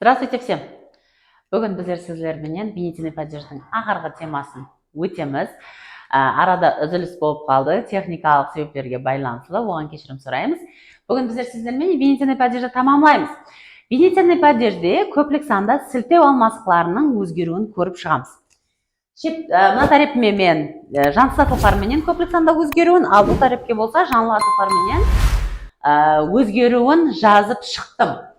Здравствуйте всем! Бүгін біздер сіздерменен бейнетене падеждің ақырғы темасын өтеміз. Арада үзіліс болып қалды, техникалық себептерге байланысты, оған кешірім сұраймыз. Бүгін біздер сіздермен бейнетене падежді тамамлаймыз. Бейнетене падежде көплік санда сілтеу алмасқыларының өзгеруін көріп шығамыз. Мына тарепме мен жансыз атылықтарменен көплік санда өзгеруін, ал бұл тарепке болса жанлы атылықтарменен өзгеруін жазып шықтым.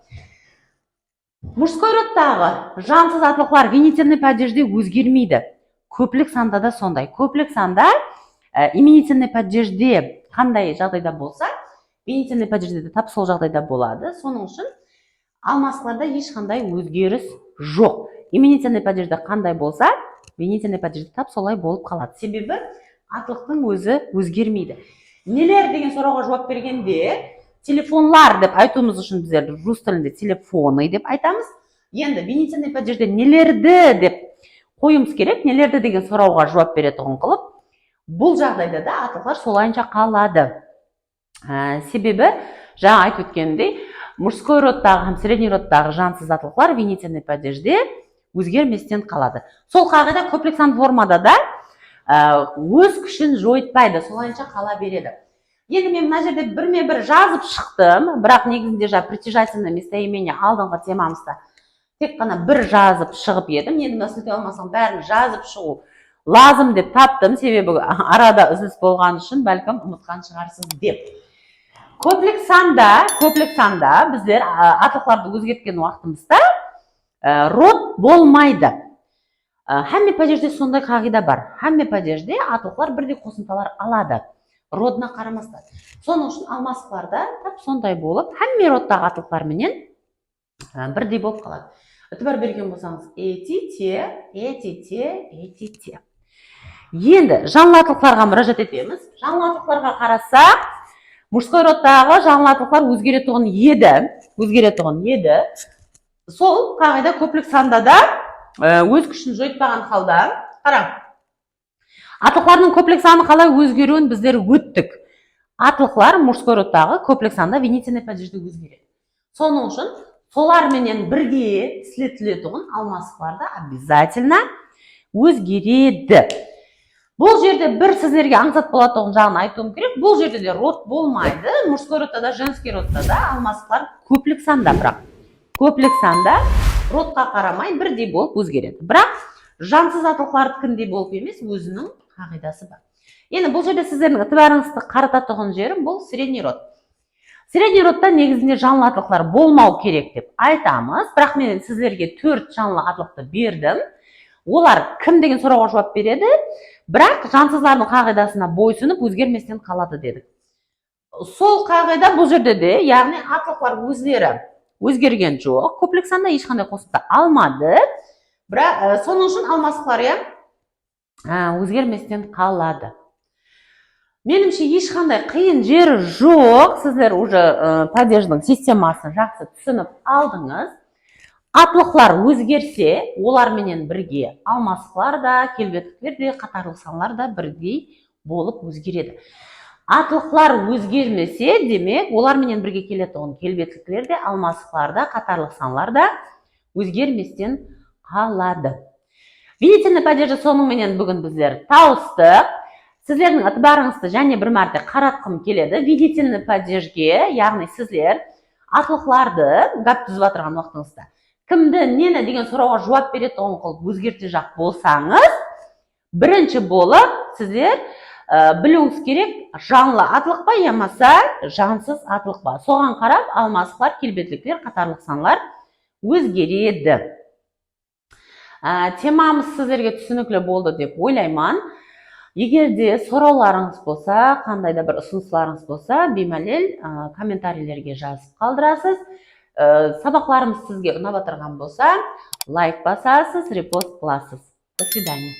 Мужской родтағы жансыз атылықлар именительный падежде өзгермейді. Көплік санда да сондай. Көплік санда именительный падежде қандай жағдайда болса, именительный падежде де тап сол жағдайда болады. Соның үшін алмасқыларда ешқандай өзгеріс жоқ. Именительный падежде қандай болса, именительный падежде тап солай болып қалады. Себебі атылықтың өзі өзгермейді. Нелер деген сұрауға жауап бергенде телефонлар деп айтуымыз үшін біздер рус тілінде телефоны деп айтамыз. Енді именительный падежде нелерді деп қойымыз керек, нелерді деген сұрауға жауап беретұғын қылып, бұл жағдайда да атылықтар солайынша қалады. Себебі жаңа айтып өткенімдей, мужской родтағы һәм средний родтағы жансыз атылықтар именительный падежде өзгерместен қалады. Сол қағида көплік сан формада да өз күшін жойытпайды, солайынша қала береді. Енді мен мына жерде бірме-бір жазып шықтым, бірақ негізінде притяжательное местоимение алдыңғы темамызда тек қана бір жазып шығып едім. Енді мына сілтеу алмасаң бәрін жазып шығу лазым деп таптым, себебі арада үзіліс болған үшін бәлкім ұмытқан шығарсыз деп. Көплік санда біздер атылықтарды өзгерткен уақытымызда род болмайды. Һәмме падежде сондай қағида бар. Һәмме падежде атылықтар бірдей қосымшалар алады. Родына қарамастан. Соның үшін алмасқыларда тап сондай болып, һәмме родтағы атылықтарменен бірдей болып қалады. Өтібар берген болсаңыз, эти-те. Енді жанлы атылықтарға мұражат етеміз. Жанлы атылықтарға қарасақ, мужской родтағы жанлы атылықтар өзгеретұғын еді. Сол қағида көплік санда да өз күшін жойытпаған қалда. Қараң. Атылықлардың көплік саны қалай өзгеруін біздер өттік. Атылықлар мужской родтағы көплік санда именительный падежде өзгереді. Соның үшін соларменен бірге сілтелетұғын алмасқыларда обязательно өзгереді. Бұл жерде бір сіздерге аңсат болатұғын жағын айтуым керек. Бұл жерде де род болмайды. Мужской родта да, женский родта да алмасқылар көплік санда, бірақ көплік санда родқа қарамай бірдей болып өзгереді. Бірақ жансыз атылықлардікіндей болып емес, өзінің қағидасы бар. Енді бұл жерде сіздердің ітібарыңызды қарататұғын жерім бұл средний род. Средний родта негізінде жанлы атылықтар болмау керек деп айтамыз. Бірақ мен сіздерге 4 жанлы атылықты бердім. Олар кім деген сұрауға жауап береді? Бірақ жансыздардың қағидасына бойсынып өзгерместен қалады дедік. Сол қағида бұл жерде де, яғни атылықтар өздері өзгерген жоқ. Көплік санда ешқандай қосымша алмады. Бірақ соның үшін алмасқылар өзгерместен қалады. Меніңше ешқандай қиын жері жоқ. Сіздер уже падеждің системасын жақсы түсініп алдыңыз. Атылықлар өзгерсе, оларменен бірге алмасқылар да, келбеттілер де, қатарлық саналар да бірдей болып өзгереді. Атылықлар өзгермесе, демек, оларменен бірге келетұғын келбеттілер де, алмасқылар да, қатарлық саналар да өзгерместен қалады. Именительный падежді соныңменен бүгін біздер тауыстық. Сіздердің ітібарыңызды және бір мәрте қаратқым келеді. Именительный падежге, яғни сіздер атылықларды гап түзіп атырған уақытыңызда кімді, нені деген сұрауға жауап беретұғын қылып өзгерте жақ болсаңыз, бірінші болып сіздер білуіңіз керек, жанлы атылық па, ямаса жансыз атылық па. Соған қарап алмасқылар, келбеттіліктер, қатарлық саналар өзгереді. Темамыз сіздерге түсінікті болды деп ойлаймын. Егер де сұрауларыңыз болса, қандай да бір ұсыныстарыңыз болса, беймәлел комментарийлерге жазып қалдырасыз. Сабақларымыз сізге ұнап отырған болса, лайк басасыз, репост қыласыз. До свидания.